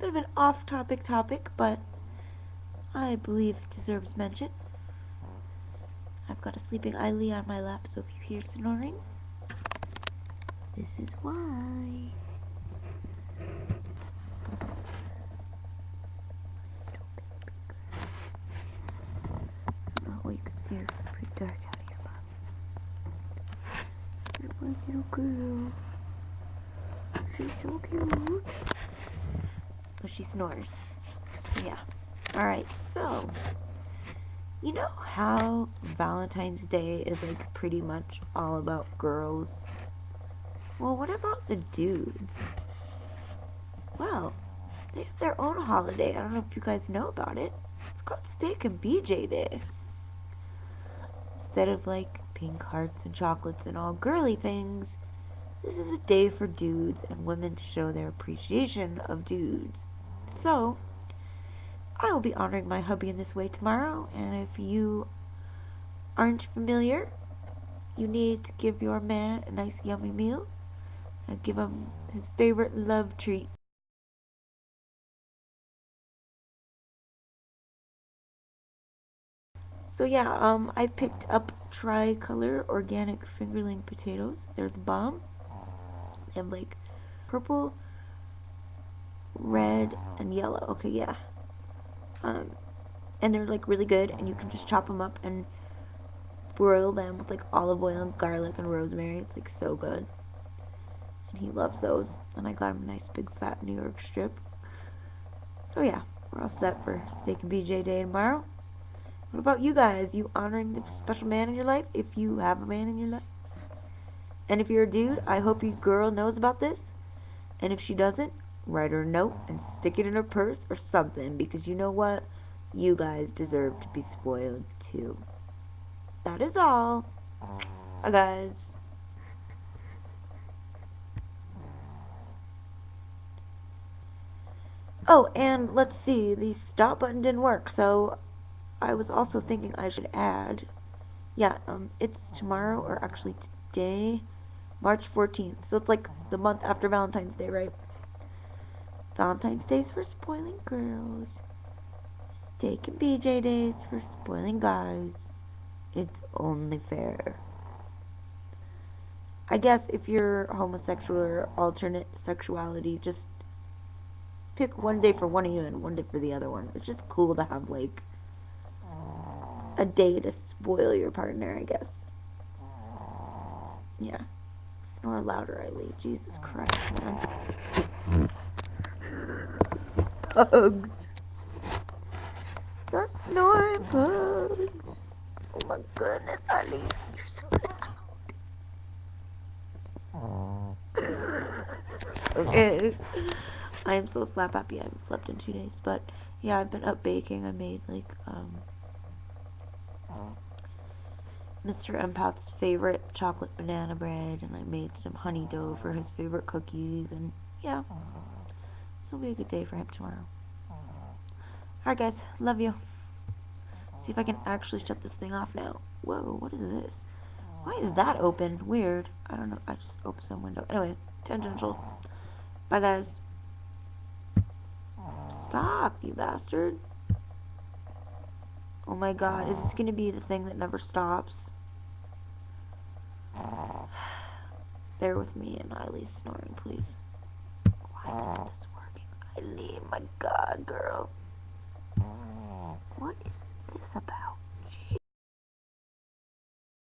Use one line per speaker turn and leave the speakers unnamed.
Bit of an off-topic topic, but I believe it deserves mention. I've got a sleeping Ai-Li on my lap, so if you hear snoring, this is why. I don't know what you can see her, 'cause it's pretty dark out here, but you're my little girl. She's so cute. But she snores. Yeah. Alright, so you know how Valentine's Day is like pretty much all about girls? Well, what about the dudes? Well, they have their own holiday. I don't know if you guys know about it. It's called Steak and BJ Day. Instead of like pink hearts and chocolates and all girly things, this is a day for dudes and women to show their appreciation of dudes. So, I will be honoring my hubby in this way tomorrow, and if you aren't familiar, you need to give your man a nice yummy meal and give him his favorite love treat. So yeah, I picked up tricolor organic fingerling potatoes. They're the bomb. They have like purple, red, and yellow. Okay, yeah. And they're like really good, and you can just chop them up and broil them with like olive oil and garlic and rosemary. It's like so good. And he loves those. And I got him a nice big fat New York strip. So yeah, we're all set for Steak and BJ Day tomorrow. What about you guys? You honoring the special man in your life if you have a man in your life? And if you're a dude, I hope your girl knows about this. And if she doesn't, write her a note and stick it in her purse or something, because you know what? You guys deserve to be spoiled too. That is all. Bye, guys. Oh, and let's see, the stop button didn't work, so I was also thinking I should add, yeah, it's tomorrow, or actually today, March 14th, so it's like the month after Valentine's Day, right? Valentine's Day's for spoiling girls. Steak and BJ Days for spoiling guys. It's only fair. I guess if you're homosexual or alternate sexuality, just pick one day for one of you and one day for the other one. It's just cool to have like a day to spoil your partner, I guess. Yeah. Snore louder, Ai-Li. Jesus Christ, man. Pugs. The snoring pugs. Oh my goodness, Ai-Li. You're so loud. Okay. I am so slap happy. I haven't slept in 2 days, but yeah, I've been up baking. I made like Mr. Empath's favorite chocolate banana bread, and I made some honey dough for his favorite cookies, and yeah, it'll be a good day for him tomorrow. Alright guys, love you. See if I can actually shut this thing off now. Whoa, what is this? Why is that open? Weird. I don't know. I just opened some window. Anyway, tangential. Bye guys. Stop, you bastard. Oh my god, is this gonna be the thing that never stops? Bear with me and Ai-Li's snoring, please. Why isn't this working? Ai-Li, my god, girl. What is this about?